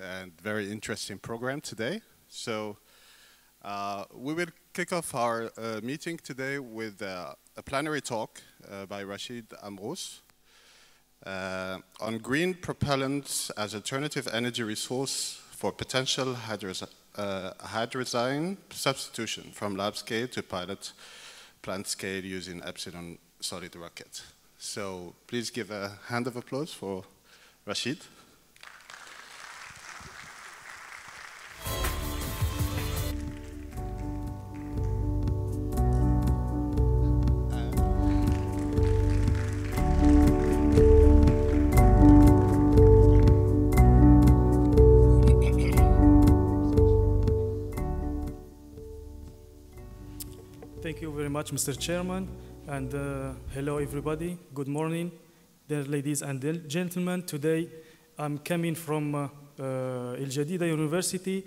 and very interesting program today. So we will kick off our meeting today with a plenary talk by Rashid Amrous on green propellants as alternative energy resource for potential hydrazine substitution from lab scale to pilot plant scale using Epsilon solid rocket. So please give a hand of applause for Rashid. Thank you very much, Mr. Chairman, and hello everybody. Good morning, dear ladies and gentlemen. Today I'm coming from Al Jadida University,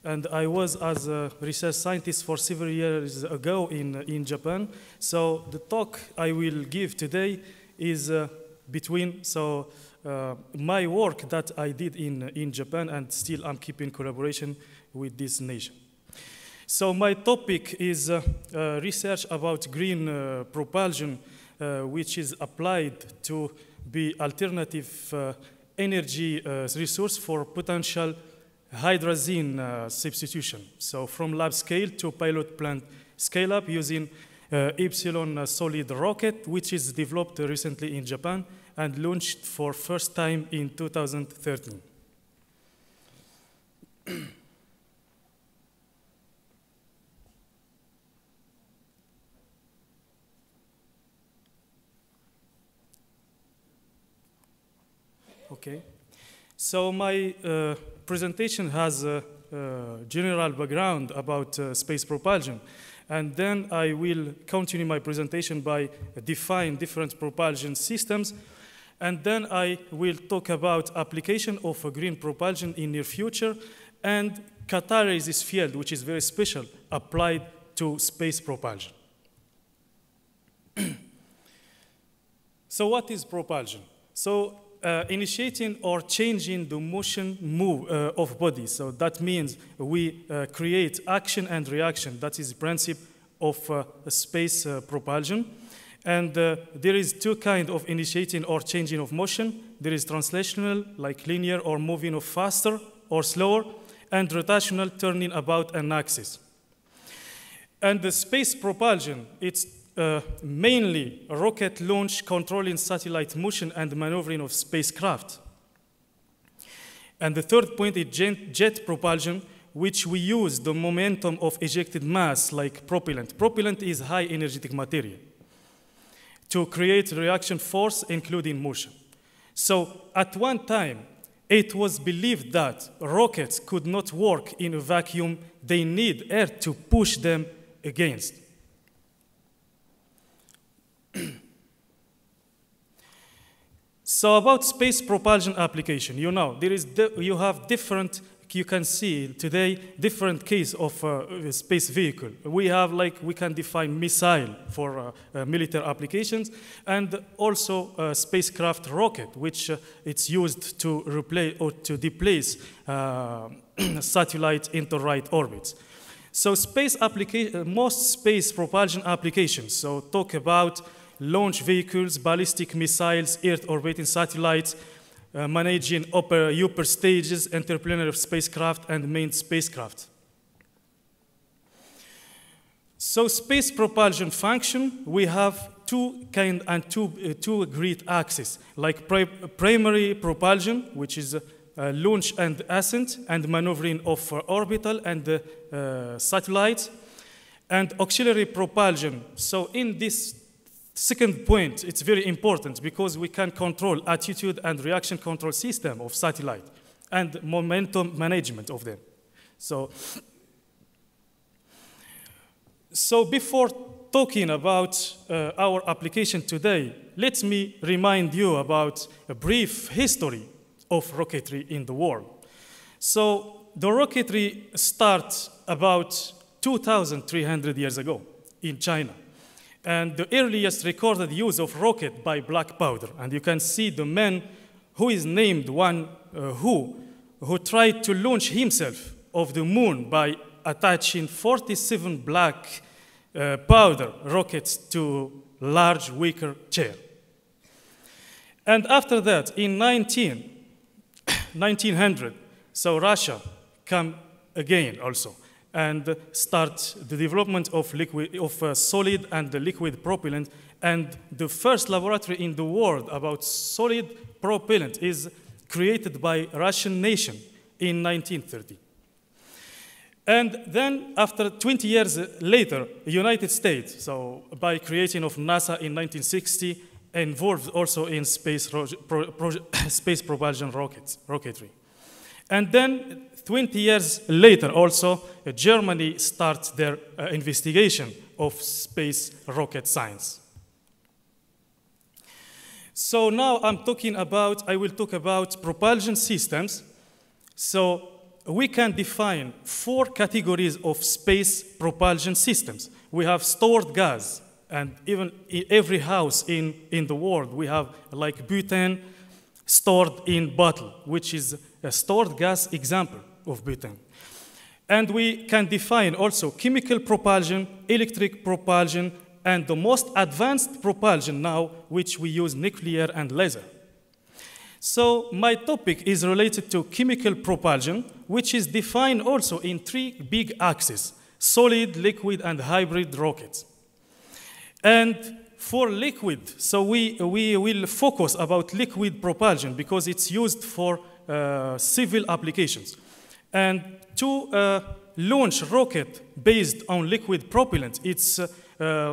and I was as a research scientist for several years ago in Japan. So the talk I will give today is between my work that I did in Japan, and still I'm keeping collaboration with this nation. So my topic is research about green propulsion, which is applied to be alternative energy resource for potential hydrazine substitution. So from lab scale to pilot plant scale up using Epsilon solid rocket, which is developed recently in Japan and launched for first time in 2013. Okay, so my presentation has a general background about space propulsion, and then I will continue my presentation by define different propulsion systems, and then I will talk about application of a green propulsion in near future and catalysis field, which is very special, applied to space propulsion. So what is propulsion? So initiating or changing the motion of bodies. So that means we create action and reaction. That is the principle of space propulsion. And there is two kinds of initiating or changing of motion. There is translational, like linear or moving of faster or slower, and rotational, turning about an axis. And the space propulsion, it's mainly rocket launch, controlling satellite motion and maneuvering of spacecraft. And the third point is jet propulsion, which we use the momentum of ejected mass like propellant. Propellant is high energetic material to create reaction force, including motion. So at one time, it was believed that rockets could not work in a vacuum. They need air to push them against. So about space propulsion application, you know, you have different, you can see today, different case of space vehicle. We have we can define missile for military applications, and also spacecraft rocket, which it's used to replace or to displace satellite into right orbits. So most space propulsion applications, so talk about launch vehicles, ballistic missiles, Earth orbiting satellites, managing upper stages, interplanetary spacecraft, and manned spacecraft. So space propulsion function, we have two great axes, like primary propulsion, which is launch and ascent, and maneuvering of orbital and satellites, and auxiliary propulsion. So in this second point, it's very important because we can control attitude and reaction control system of satellite and momentum management of them. So before talking about our application today, let me remind you about a brief history of rocketry in the world. So the rocketry starts about 2,300 years ago in China. And the earliest recorded use of rocket by black powder. And you can see the man who is named who who tried to launch himself of the moon by attaching 47 black powder rockets to large wicker chair. And after that, in 1900, so Russia come again also and start the development of solid and liquid propellant. And the first laboratory in the world about solid propellant is created by Russian nation in 1930. And then after 20 years later, the United States, so by creating of NASA in 1960, involved also in space propulsion rocketry. And then 20 years later also, Germany starts their investigation of space rocket science. So now I will talk about propulsion systems. So we can define 4 categories of space propulsion systems. We have stored gas, and even in every house in the world, we have like butane stored in bottle, which is a stored gas example of butane. And we can define also chemical propulsion, electric propulsion, and the most advanced propulsion now, which we use nuclear and laser. So my topic is related to chemical propulsion, which is defined also in 3 big axes: solid, liquid, and hybrid rockets. And for liquid, so we will focus about liquid propulsion because it's used for civil applications. And to launch rocket based on liquid propellant, it's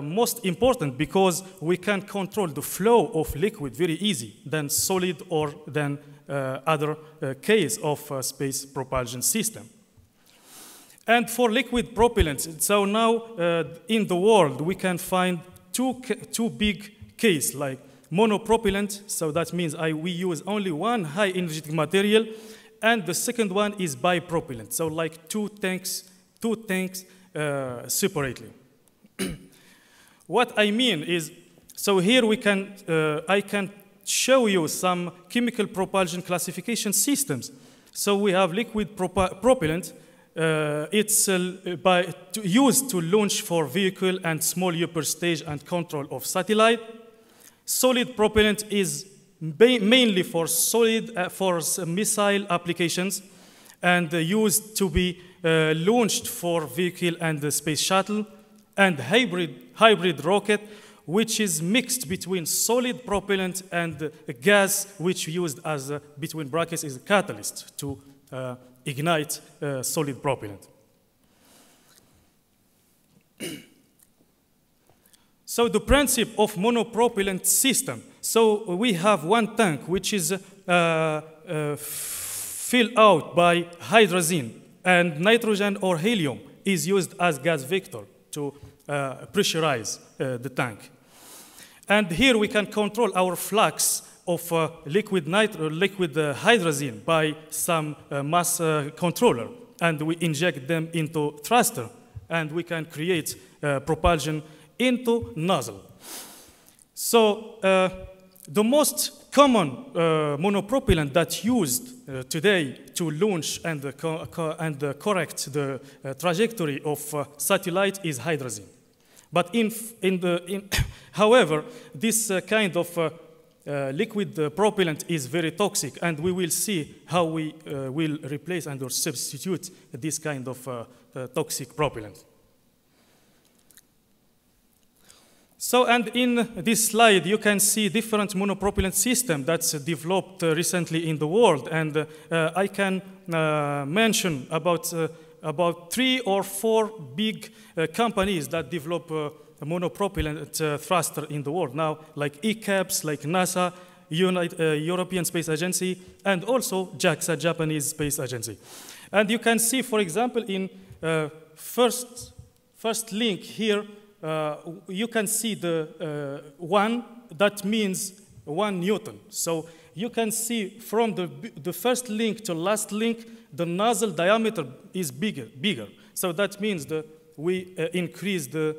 most important because we can control the flow of liquid very easy than solid or than other case of space propulsion system. And for liquid propellants, so now in the world we can find two big cases, like monopropellant, so that means we use only one high energetic material, and the second one is bipropellant, so like two tanks separately. What I mean is, so here I can show you some chemical propulsion classification systems. So we have liquid propellant. It's used to launch for vehicle and small upper stage and control of satellite. Solid propellant is mainly for missile applications and used to be launched for vehicle and space shuttle. And hybrid rocket, which is mixed between solid propellant and gas, which used as, between brackets, is a catalyst to ignite solid propellant. So the Princip of monopropellant system. So we have one tank which is filled out by hydrazine, and nitrogen or helium is used as gas vector to pressurize the tank. And here we can control our flux of liquid hydrazine by some mass controller, and we inject them into thruster, and we can create propulsion into nozzle. So the most common monopropellant that's used today to launch and correct the trajectory of satellite is hydrazine. But however, this kind of liquid propellant is very toxic, and we will see how we will replace and or substitute this kind of toxic propellant. So, and in this slide, you can see different monopropellant systems that's developed recently in the world. And I can mention about 3 or 4 big companies that develop monopropellant thruster in the world now, like ECAPS, like NASA, European Space Agency, and also JAXA, Japanese Space Agency. And you can see, for example, in first link here, you can see the 1, that means 1 Newton. So you can see from the first link to last link, the nozzle diameter is bigger. So that means that we increase the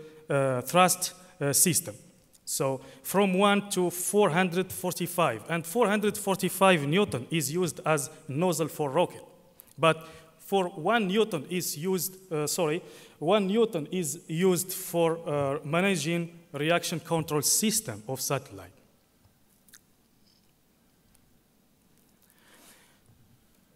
thrust system. So from 1 to 445, and 445 Newton is used as nozzle for rocket. But for 1 Newton is used, 1 Newton is used for managing reaction control system of satellite.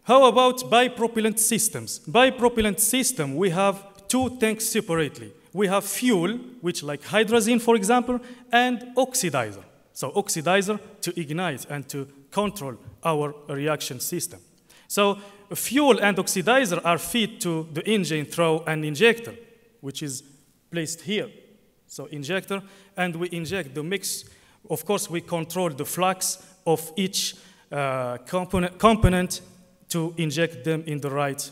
How about bipropellant systems? Bipropellant system, we have 2 tanks separately. We have fuel, which like hydrazine, for example, and oxidizer. So oxidizer to ignite and to control our reaction system. So fuel and oxidizer are fed to the engine through an injector, which is placed here. So injector, and we inject the mix. Of course, we control the flux of each component to inject them in the right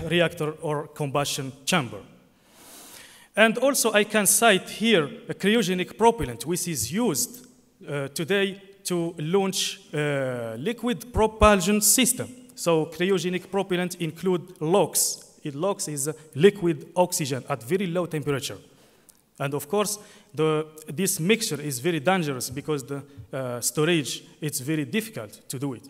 reactor or combustion chamber. And also I can cite here a cryogenic propellant, which is used today to launch liquid propulsion system. So cryogenic propellant include LOX. LOX is liquid oxygen at very low temperature. And of course, this mixture is very dangerous because the storage, it's very difficult to do it.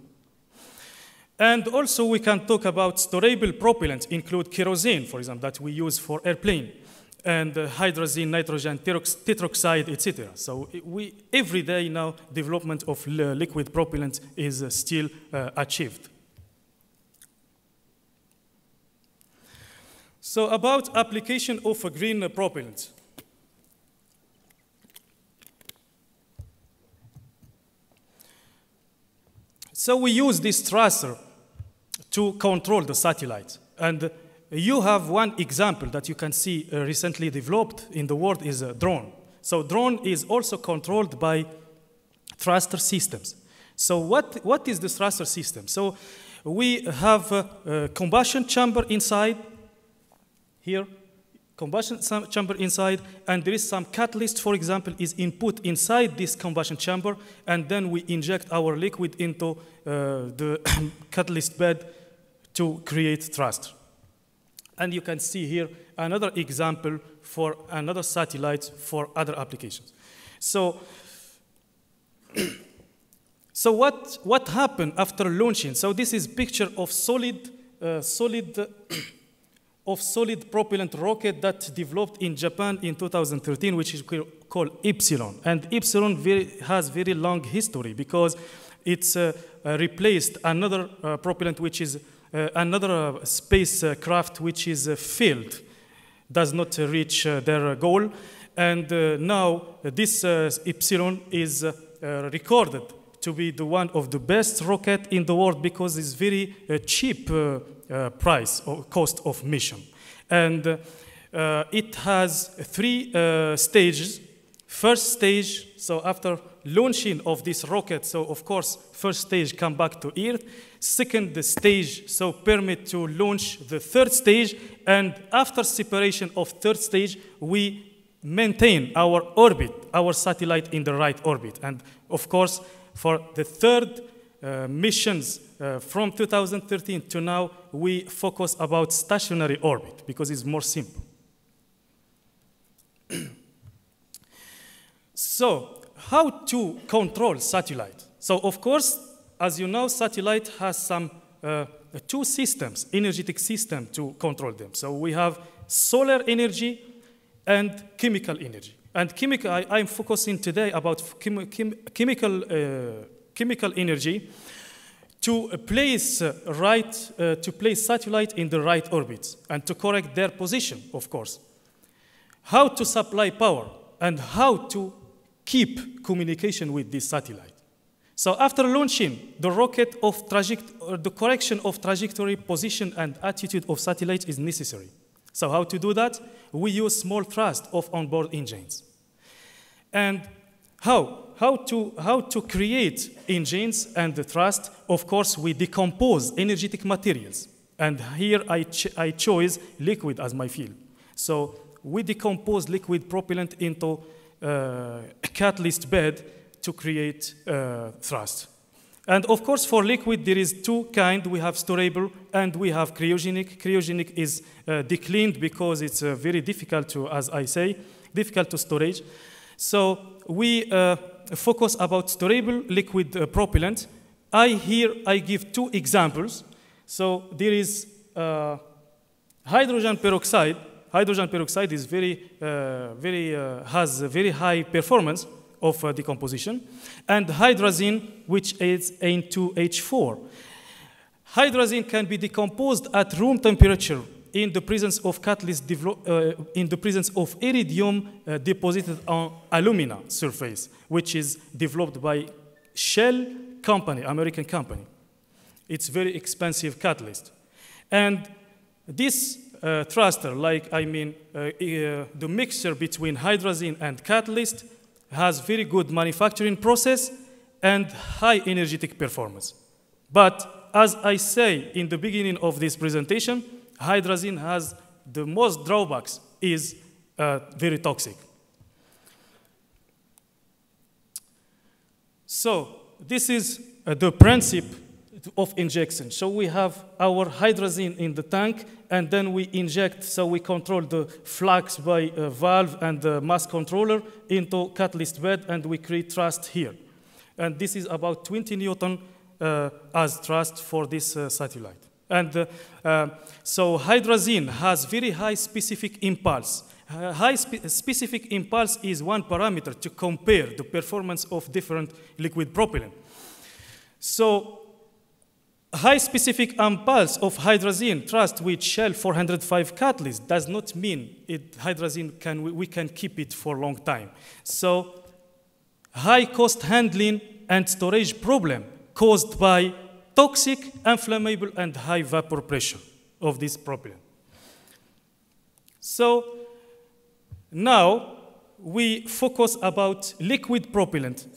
And also we can talk about storable propellants, include kerosene, for example, that we use for airplane, and hydrazine, nitrogen, tetroxide, etc. So every day now, development of liquid propellant is still achieved. So about application of a green propellant. So we use this thruster to control the satellite. And you have one example that you can see recently developed in the world is a drone. So drone is also controlled by thruster systems. So what is the thruster system? So we have a combustion chamber inside, here, combustion chamber inside, and there is some catalyst, for example, is input inside this combustion chamber, and then we inject our liquid into the catalyst bed to create thrust. And you can see here another example for another satellite for other applications. So, so what happened after launching? So this is picture of solid propellant rocket that developed in Japan in 2013, which is called Epsilon. And Epsilon has very long history because it's replaced another propellant, which is another spacecraft which is failed, does not reach their goal. And now this Epsilon is recorded to be one of the best rocket in the world because it's very cheap price or cost of mission. And it has 3 stages. First stage, so after launching of this rocket, so of course, first stage come back to Earth. Second stage, so permit to launch the 3rd stage. And after separation of 3rd stage, we maintain our orbit, our satellite in the right orbit. And of course, for the 3rd missions from 2013 to now, we focus about stationary orbit because it's more simple. So, how to control satellite? So, of course, as you know, satellite has some 2 systems, energetic system to control them. So we have solar energy and chemical energy. And I'm focusing today about chemical energy to place satellite in the right orbit and to correct their position, of course. How to supply power and how to keep communication with this satellite. So after launching, the rocket of the correction of trajectory, position, and attitude of satellite is necessary. So how to do that? We use small thrust of onboard engines. And how to create engines and the thrust? Of course, we decompose energetic materials. And here I chose liquid as my field. So we decompose liquid propellant into a catalyst bed to create thrust. And of course, for liquid, there is 2 kinds. We have storable and we have cryogenic. Cryogenic is declined because it's very difficult to, as I say, difficult to storage. So we focus about storable liquid propellant. I give two examples. So there is hydrogen peroxide. Hydrogen peroxide is has a very high performance of decomposition, and hydrazine, which is N2H4. Hydrazine can be decomposed at room temperature in the presence of catalyst in the presence of iridium deposited on alumina surface, which is developed by Shell company, American company. It's very expensive catalyst. And this thruster, the mixture between hydrazine and catalyst, has very good manufacturing process and high energetic performance. But as I say in the beginning of this presentation, hydrazine has the most drawbacks, is very toxic. So this is the Princip of injection. So we have our hydrazine in the tank, and then we inject, so we control the flux by a valve and the mass controller into catalyst bed, and we create thrust here. And this is about 20 Newton as thrust for this satellite. And so hydrazine has very high specific impulse. Specific impulse is one parameter to compare the performance of different liquid propellant. So high specific impulse of hydrazine thrust with Shell 405 catalyst does not mean we can keep it for a long time. So high cost handling and storage problem caused by toxic, inflammable, and high vapor pressure of this propellant. So now we focus about liquid propellant,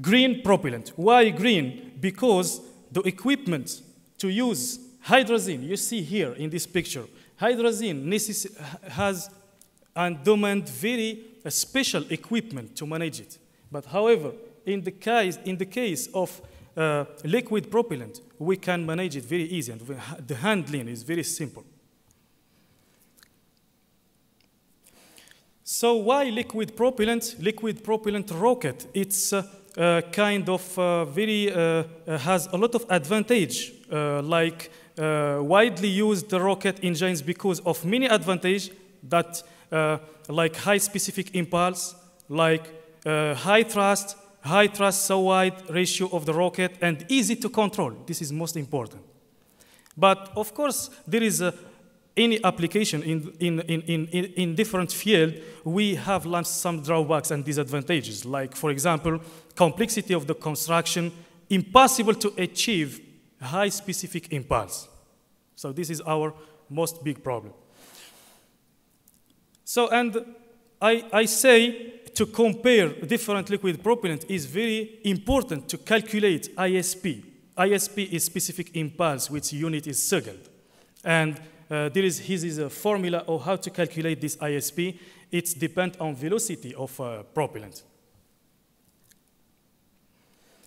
green propellant. Why green? Because the equipment to use hydrazine, you see here in this picture, hydrazine has and demand very special equipment to manage it. But however, in the case of liquid propellant, we can manage it very easy, and the handling is very simple. So why liquid propellant? Liquid propellant rocket, it's kind of has a lot of advantage, widely used rocket engines because of many advantage that like high specific impulse, like high thrust so wide ratio of the rocket, and easy to control. This is most important. But of course, there is any application in different field, we have launched some drawbacks and disadvantages. Like, for example, complexity of the construction, impossible to achieve high specific impulse. So this is our most big problem. So, and I say to compare different liquid propellant is very important to calculate ISP. ISP is specific impulse, which unit is second. And here is a formula of how to calculate this ISP. It depends on velocity of propellant.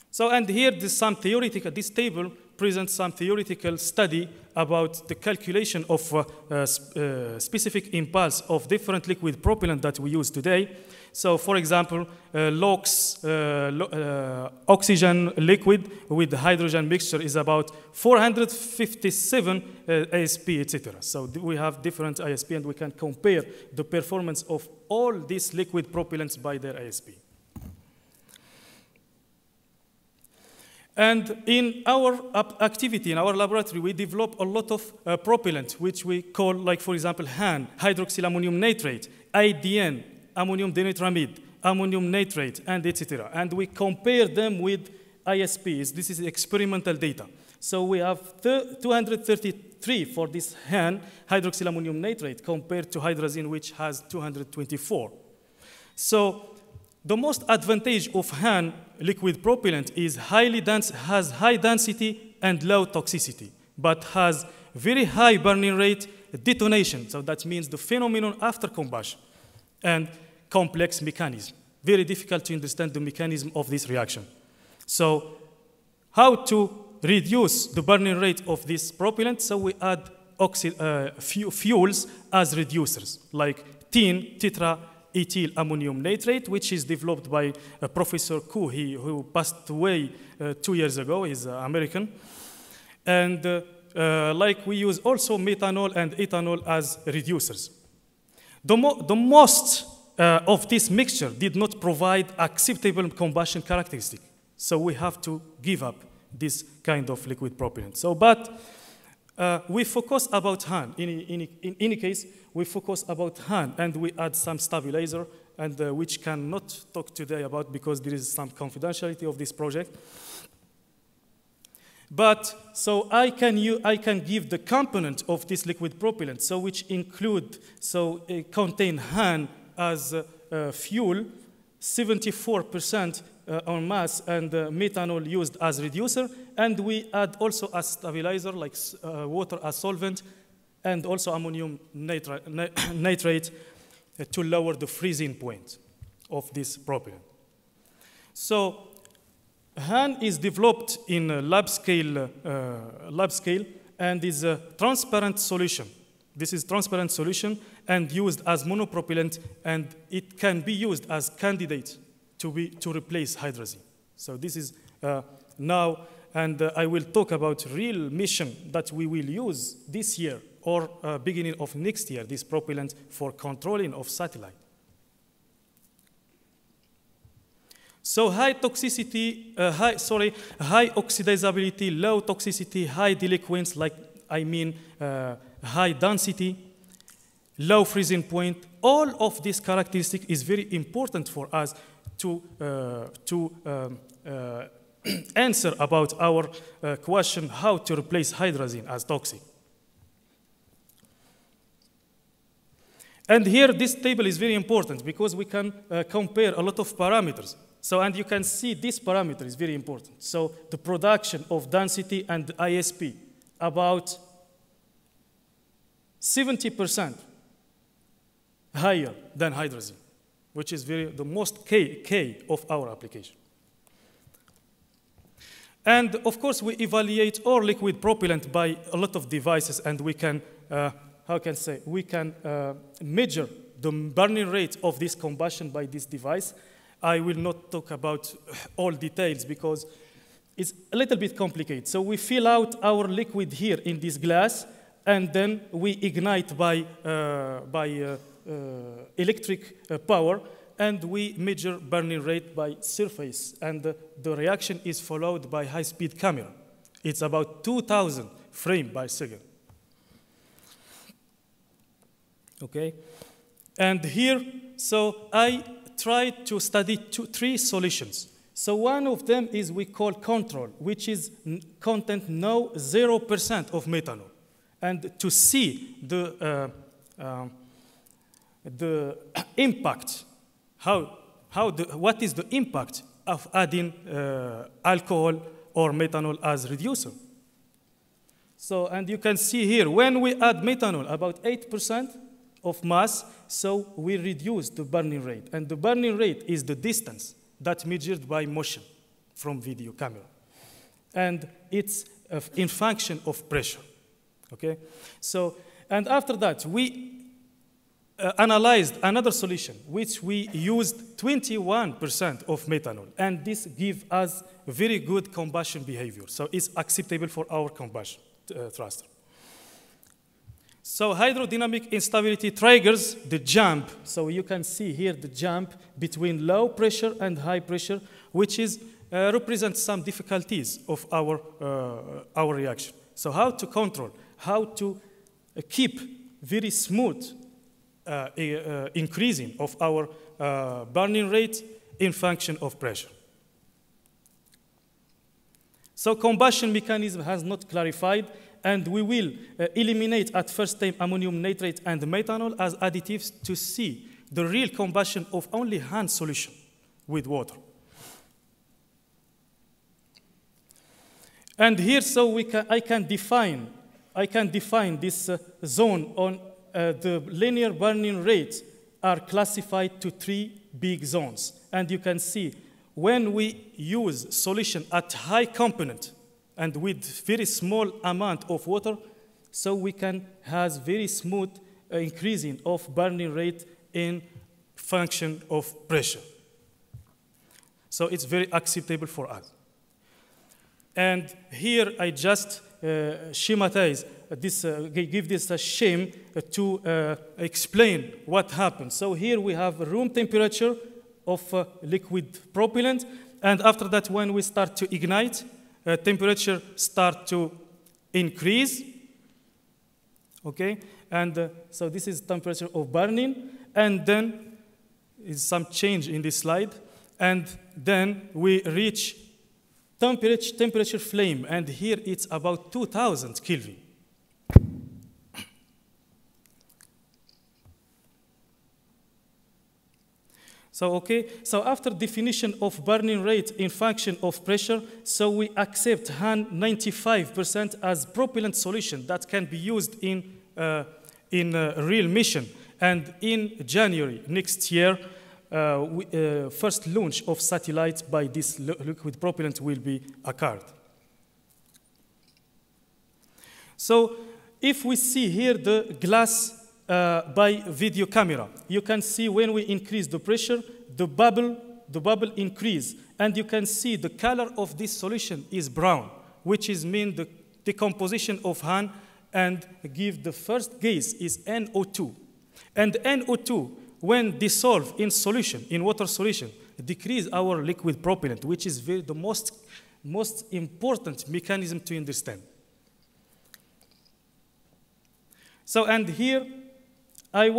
So, and here this table presents some theoretical study about the calculation of specific impulse of different liquid propellant that we use today. So, for example, LOX, oxygen liquid with hydrogen mixture is about 457 ASP, etc. So we have different ISP, and we can compare the performance of all these liquid propellants by their ISP. And in our activity, in our laboratory, we develop a lot of propellant, which we call, like, for example, HAN, hydroxylammonium nitrate, IDN, ammonium dinitramide, ammonium nitrate, and etc. And we compare them with ISPs. This is experimental data. So we have 233 for this HAN, hydroxylammonium nitrate, compared to hydrazine, which has 224. So the most advantage of HAN liquid propellant is has high density and low toxicity, but has very high burning rate, detonation. So that means the phenomenon after combustion, and complex mechanism. Very difficult to understand the mechanism of this reaction. So how to reduce the burning rate of this propellant? So we add fuels as reducers, like tin, tetra, ethyl ammonium nitrate, which is developed by Professor Ku, who passed away 2 years ago. He's American. And like we use also methanol and ethanol as reducers. The most of this mixture did not provide acceptable combustion characteristic. So we have to give up this kind of liquid propellant. So, but we focus about Han. In any case, we focus about Han, and we add some stabilizer, and which cannot talk today about because there is some confidentiality of this project. But so I can give the component of this liquid propellant, so which include contain Han as fuel, 74% on mass, and methanol used as reducer, and we add also a stabilizer like water as solvent, and also ammonium nitrate to lower the freezing point of this propellant. So Han is developed in a lab scale, and is a transparent solution. This is transparent solution and used as monopropellant, and it can be used as candidate to replace hydrazine. So this is now, and I will talk about real mission that we will use this year or beginning of next year, this propellant for controlling of satellite. So high toxicity, high oxidizability, low toxicity, high delinquents, high density, low freezing point. All of this characteristic is very important for us to answer about our question how to replace hydrazine as toxic. And here this table is very important because we can compare a lot of parameters. So, and you can see this parameter is very important. So the production of density and ISP, about 70% higher than hydrazine, which is the most K of our application. And of course, we evaluate our liquid propellant by a lot of devices, and we can, we can measure the burning rate of this combustion by this device. I will not talk about all details because it's a little bit complicated. So we fill out our liquid here in this glass, and then we ignite by electric power, and we measure burning rate by surface, and the reaction is followed by high-speed camera. It's about 2,000 frames per second. Okay, and here, so I tried to study three solutions. So one of them is we call control, which is content now 0% of methanol, and to see the impact, what is the impact of adding alcohol or methanol as reducer. So, and you can see here, when we add methanol, about 8% of mass, so we reduce the burning rate. And the burning rate is the distance that's measured by motion from video camera. And it's in function of pressure, okay? So, and after that, we analyzed another solution, which we used 21% of methanol, and this gives us very good combustion behavior. So it's acceptable for our combustion thruster. So hydrodynamic instability triggers the jump. So you can see here the jump between low pressure and high pressure, which is represents some difficulties of our reaction. So how to control, how to keep very smooth increasing of our burning rate in function of pressure. So combustion mechanism has not clarified, and we will eliminate at first time ammonium nitrate and methanol as additives to see the real combustion of only Han solution with water. And here, so I can define this zone on the linear burning rates are classified to 3 big zones. And you can see when we use solution at high component and with very small amount of water, so we can have very smooth increasing of burning rate in function of pressure. So it's very acceptable for us. And here I just schematize this, give this a scheme to explain what happens. So here we have room temperature of liquid propellant, and after that, when we start to ignite, temperature start to increase. Okay, and so this is temperature of burning, and then is some change in this slide, and then we reach temperature flame, and here it's about 2000 Kelvin. So, okay, so after definition of burning rate in function of pressure, so we accept Han 95% as propellant solution that can be used in real mission. And in January next year, first launch of satellites by this liquid propellant will be occurred. So if we see here the glass by video camera, you can see when we increase the pressure, the bubble increase, and you can see the color of this solution is brown, which is mean the decomposition of Han, and give the first gas is NO2. And NO2, when dissolved in solution, in water solution, decrease our liquid propellant, which is the most important mechanism to understand. So, and here, I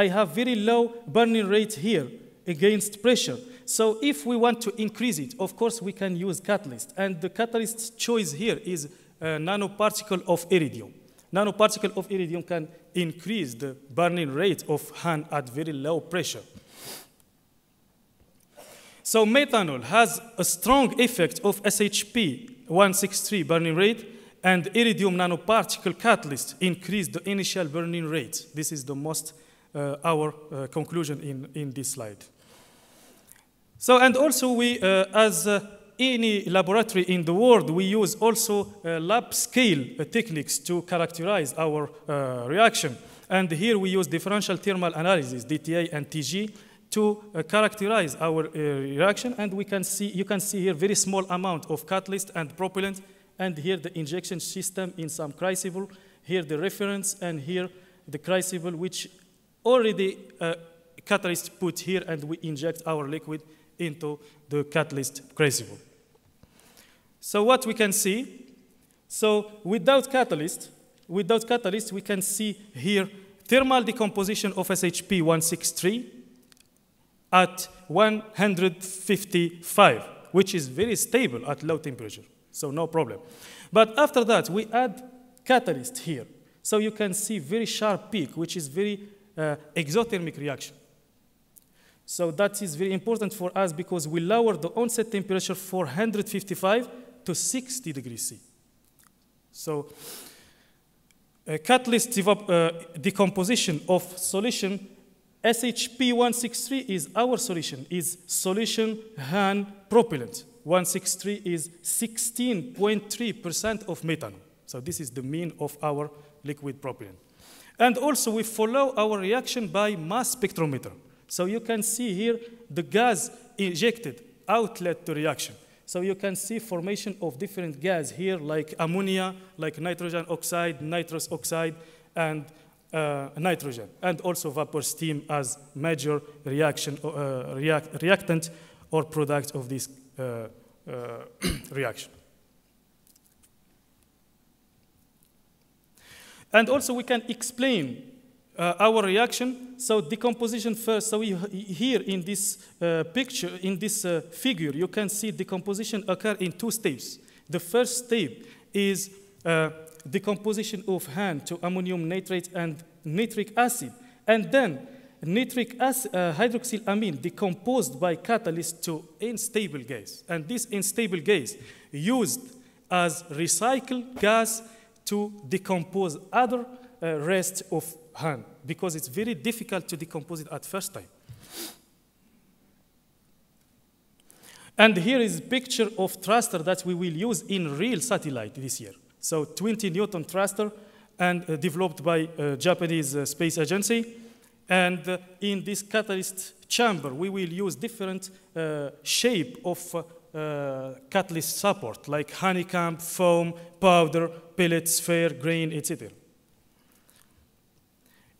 have very low burning rate here against pressure. So if we want to increase it, of course, we can use catalyst. And the catalyst choice here is a nanoparticle of iridium. Nanoparticle of iridium can increase the burning rate of Han at very low pressure. So methanol has a strong effect of SHP 163 burning rate, and iridium nanoparticle catalyst increase the initial burning rate. This is the most our conclusion in this slide. So, and also we, as any laboratory in the world, we use also lab scale techniques to characterize our reaction. And here we use differential thermal analysis, DTA and TG, to characterize our reaction. And we can see, you can see here very small amount of catalyst and propellant, and here the injection system in some crucible, here the reference, and here the crucible, which already catalyst put here, and we inject our liquid into the catalyst crucible. So what we can see, so without catalyst, we can see here thermal decomposition of SHP 163 at 155, which is very stable at low temperature. So no problem. But after that, we add catalyst here. So you can see very sharp peak, which is very exothermic reaction. So that is very important for us because we lower the onset temperature from 155 to 60 degrees C. So catalyst decomposition of solution SHP 163 is our solution, is solution Han propellant. 163 is 16.3% of methanol. So this is the mean of our liquid propellant. And also we follow our reaction by mass spectrometer. So you can see here the gas injected outlet to reaction. So you can see formation of different gas here, like ammonia, like nitrogen oxide, nitrous oxide, and nitrogen, and also vapor steam as major reaction, reactant or product of this reaction. And also we can explain our reaction. So decomposition first. So here in this picture, in this figure, you can see decomposition occur in two steps. The first step is decomposition of Han to ammonium nitrate and nitric acid, and then nitric acid, hydroxylamine decomposed by catalyst to unstable gas. And this unstable gas used as recycled gas to decompose other rest of Han, because it's very difficult to decompose it at first time. And here is a picture of thruster that we will use in real satellite this year. So 20 Newton thruster, and developed by Japanese Space Agency. And in this catalyst chamber, we will use different shape of catalyst support, like honeycomb, foam, powder, pellet, sphere, grain, etc.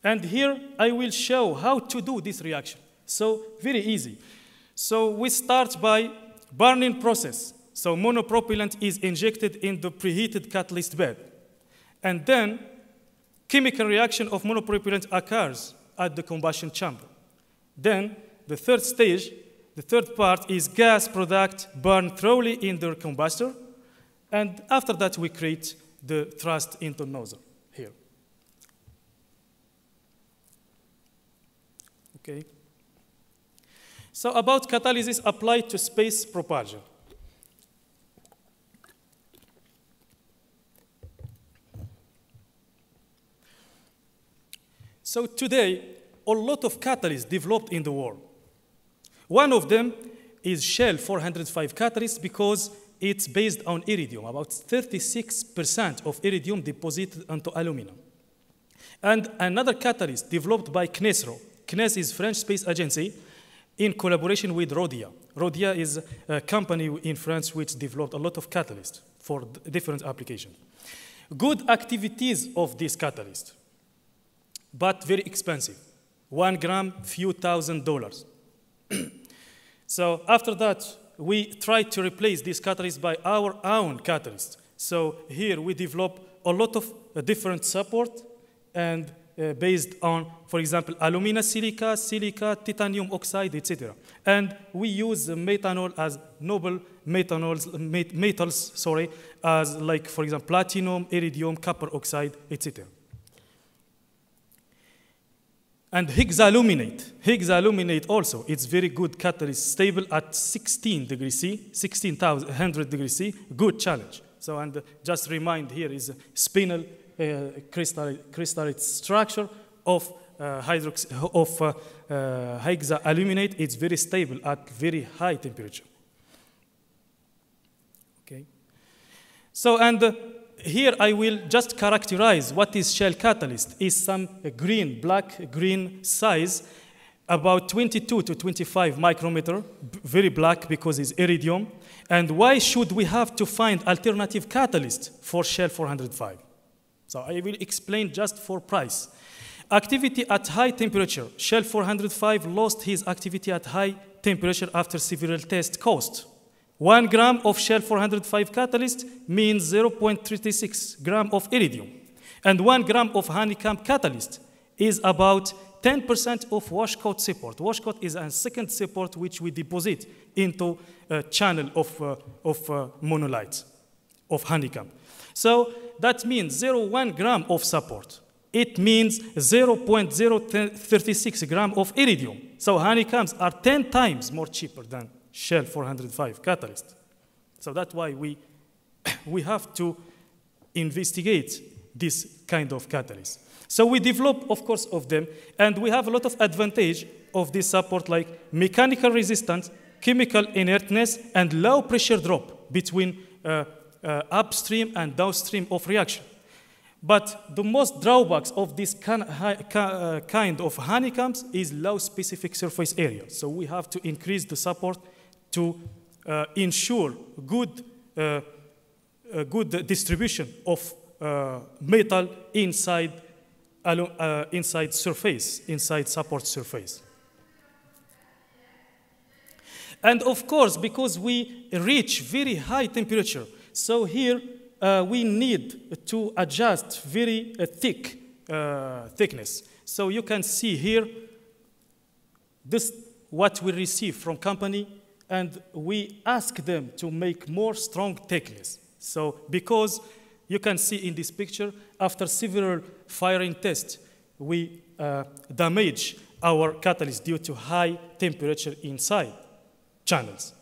And here I will show how to do this reaction. So very easy. So we start by burning process. So monopropellant is injected in the preheated catalyst bed. And then chemical reaction of monopropellant occurs at the combustion chamber. Then the third stage, the third part is gas product burned thoroughly in the combustor. And after that, we create the thrust into nozzle here. Okay. So about catalysis applied to space propulsion. So today, a lot of catalysts developed in the world. One of them is Shell 405 catalyst because it's based on iridium. About 36% of iridium deposited into aluminum. And another catalyst developed by CNESRO. CNES is French Space Agency in collaboration with Rodia. Rodia is a company in France which developed a lot of catalysts for different applications. Good activities of this catalyst, but very expensive. 1 gram, few $1,000s. So after that, we tried to replace this catalyst by our own catalyst. So here we develop a lot of different support and based on, for example, alumina silica, titanium oxide, etc. And we use methanol as noble metals, as like, for example, platinum, iridium, copper oxide, etc. And hexaluminate. Hexaluminate also, it's very good catalyst, stable at 16 degrees C, 16,100 degrees C, good challenge. So, and just remind here is a spinel crystallite structure of hexaluminate. It's very stable at very high temperature. Okay. So, and here I will just characterize what is Shell catalyst. Is some green, black green size, about 22 to 25 micrometer, very black because it's iridium. And why should we have to find alternative catalyst for Shell 405? So I will explain just for price. Activity at high temperature. Shell 405 lost his activity at high temperature after several tests. Cost. 1 gram of Shell 405 catalyst means 0.36 gram of iridium. And 1 gram of honeycomb catalyst is about 10% of washcoat support. Washcoat is a second support which we deposit into a channel of monolite, of honeycomb. So that means 0.1 gram of support. It means 0.036 gram of iridium. So honeycombs are 10 times more cheaper than Shell 405 catalyst. So that's why we have to investigate this kind of catalyst. So we develop, of course, of them, and we have a lot of advantage of this support, like mechanical resistance, chemical inertness, and low pressure drop between upstream and downstream of reaction. But the most drawbacks of this kind of honeycombs is low specific surface area. So we have to increase the support to ensure good distribution of metal inside surface, inside support surface. And of course, because we reach very high temperature, so here we need to adjust very thick thickness. So you can see here, this what we receive from company, and we ask them to make more strong thickness. So because you can see in this picture, after several firing tests, we damage our catalyst due to high temperature inside channels.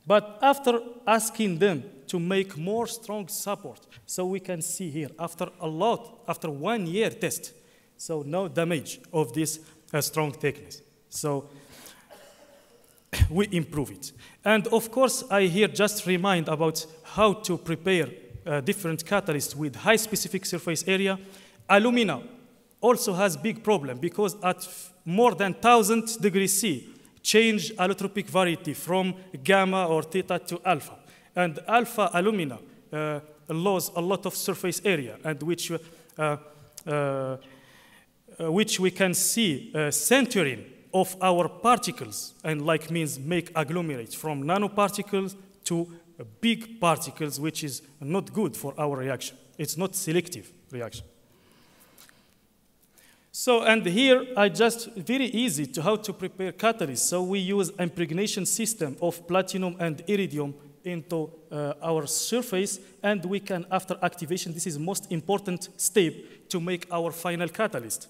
But after asking them to make more strong support, so we can see here, after 1 year test, so no damage of this strong thickness. So we improve it. And of course, I here just remind about how to prepare different catalysts with high specific surface area. Alumina also has big problem because at more than 1,000 degrees C, change allotropic variety from gamma or theta to alpha. And alpha alumina lose a lot of surface area, and which we can see centering of our particles, and like means make agglomerate from nanoparticles to big particles, which is not good for our reaction. It's not selective reaction. So, and here I just, very easy to how to prepare catalyst. So we use impregnation system of platinum and iridium into our surface, and we can, after activation, this is most important step to make our final catalyst.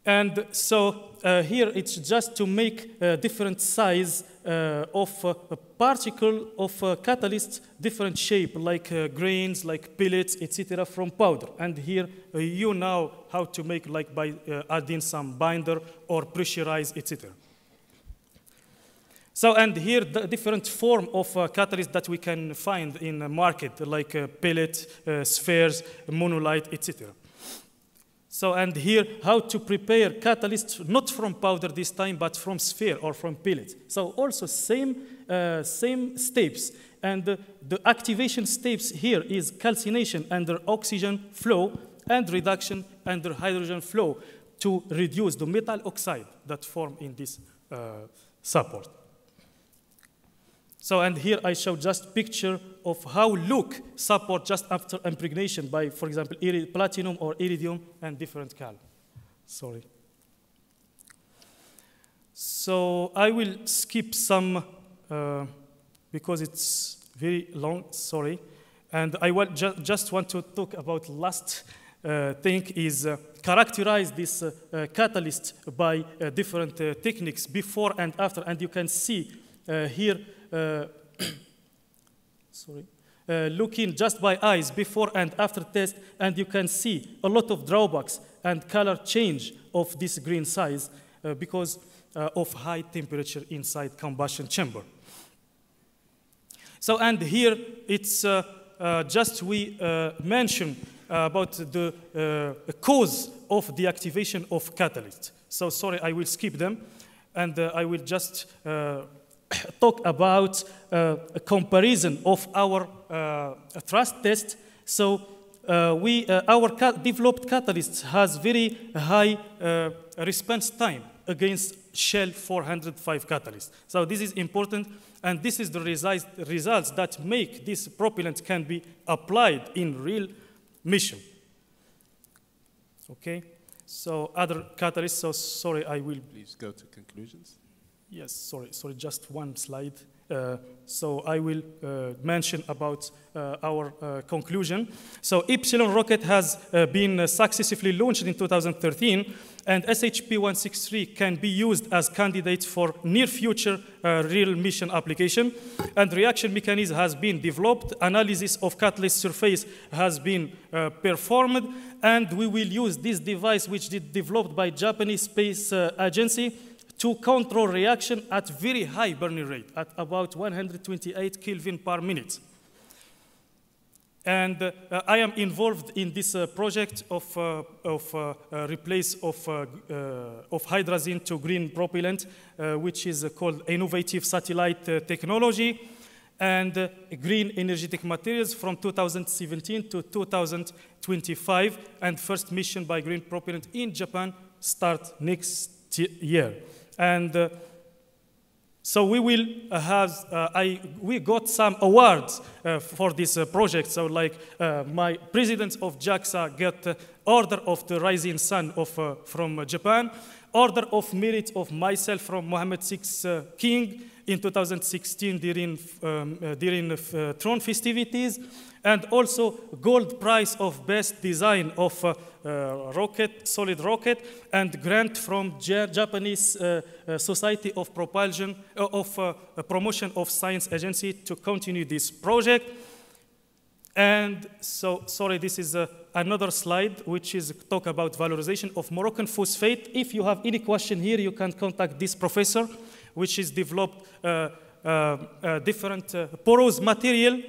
And so here it's just to make different size of a particle of catalyst, different shape, like grains, like pellets, etc. from powder. And here you know how to make, like by adding some binder or pressurize, etc. So, and here the different form of catalyst that we can find in the market, like pellet, spheres, monolite, etc. So, and here, how to prepare catalyst, not from powder this time, but from sphere or from pellet. So also same steps. And the activation steps here is calcination under oxygen flow and reduction under hydrogen flow to reduce the metal oxide that form in this support. So, and here I show just picture of how look support just after impregnation by, for example, platinum or iridium and different cal. Sorry. So I will skip some because it's very long, sorry. And I will just want to talk about last thing is characterize this catalyst by different techniques before and after. And you can see here, sorry, looking just by eyes before and after test, and you can see a lot of drawbacks and color change of this green size because of high temperature inside combustion chamber. So, and here it's just we mention about the cause of the activation of catalyst. So sorry, I will skip them, and I will just talk about a comparison of our thrust test. So our developed catalyst has very high response time against Shell 405 catalyst. So this is important, and this is the results that make this propellant can be applied in real mission. Okay, so other catalysts, so sorry, I will... Please go to conclusions. Yes, sorry, just one slide. So I will mention about our conclusion. So Epsilon rocket has been successfully launched in 2013, and UM6P can be used as candidate for near future real mission application. And reaction mechanism has been developed, analysis of catalyst surface has been performed, and we will use this device which is developed by Japanese Space Agency to control reaction at very high burning rate, at about 128 Kelvin per minute. And I am involved in this project of replace of hydrazine to green propellant, which is called innovative satellite technology and green energetic materials from 2017 to 2025, and first mission by green propellant in Japan start next year. And so we will have, we got some awards for this project. So like my president of JAXA got Order of the Rising Sun from Japan, Order of Merit of myself from Mohammed VI King in 2016 during Throne festivities, and also gold prize of best design of rocket, solid rocket, and grant from Japanese Society of Propulsion, Promotion of Science Agency to continue this project. And so, sorry, this is another slide, which is talk about valorization of Moroccan phosphate. If you have any question here, you can contact this professor, which is developed different porous material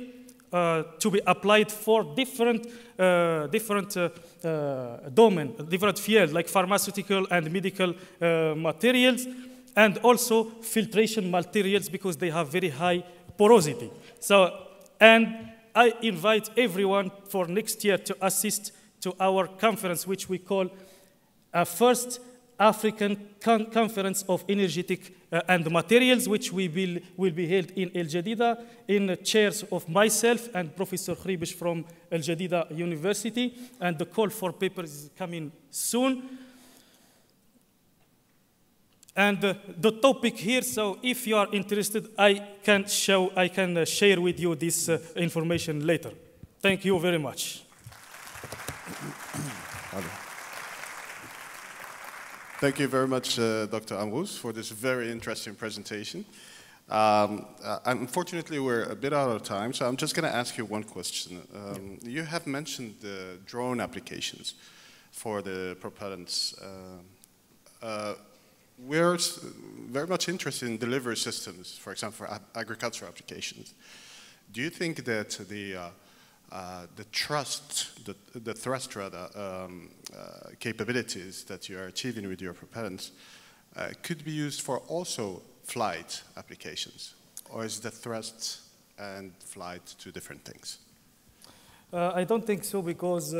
to be applied for different domain, different fields like pharmaceutical and medical materials, and also filtration materials because they have very high porosity. So, and I invite everyone for next year to assist to our conference, which we call a first African Conference of Energetic and Materials, which will be held in El Jadida in the chairs of myself and Professor Khribish from El Jadida University. And the call for papers is coming soon. And the topic here, so if you are interested, I can share with you this information later. Thank you very much. Thank you very much, Dr. Amrous, for this very interesting presentation. Unfortunately, we're a bit out of time, so I'm just going to ask you one question. You have mentioned the drone applications for the propellants. We're very much interested in delivery systems, for example, for agricultural applications. Do you think that the thrust capabilities that you are achieving with your propellants could be used for also flight applications? Or is the thrust and flight two different things? I don't think so, because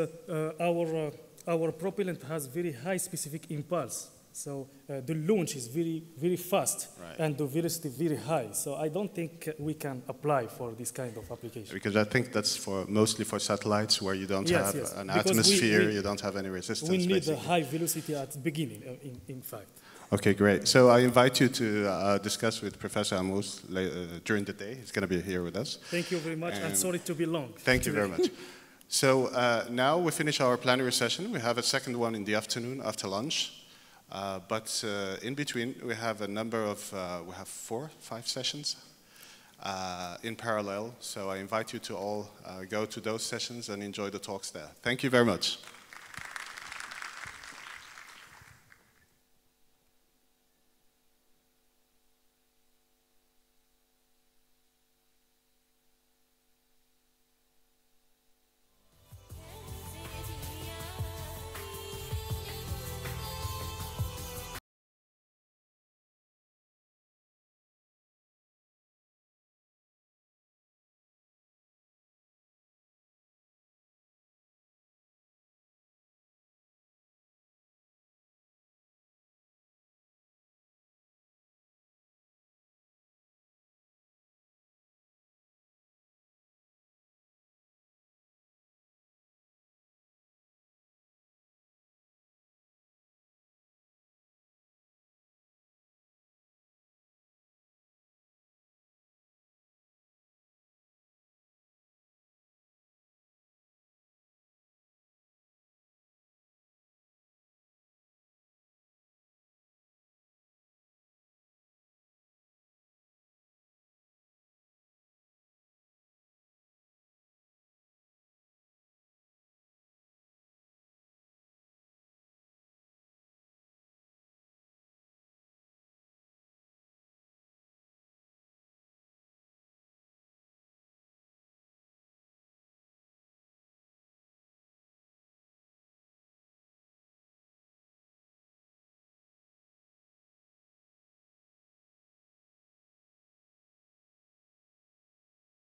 our propellant has very high specific impulse. So the launch is very fast, right, and the velocity very high. So I don't think we can apply for this kind of application. Because I think that's mostly for satellites where you don't have an atmosphere, you don't have any resistance. We need a high velocity at the beginning, in fact. Okay, great. So I invite you to discuss with Professor Amrous during the day. He's going to be here with us. Thank you very much. I'm sorry to be long. Thank you very much. So now we finish our plenary session. We have a second one in the afternoon after lunch. But in between, we have a number of, we have 4, 5 sessions in parallel. So I invite you to all go to those sessions and enjoy the talks there. Thank you very much.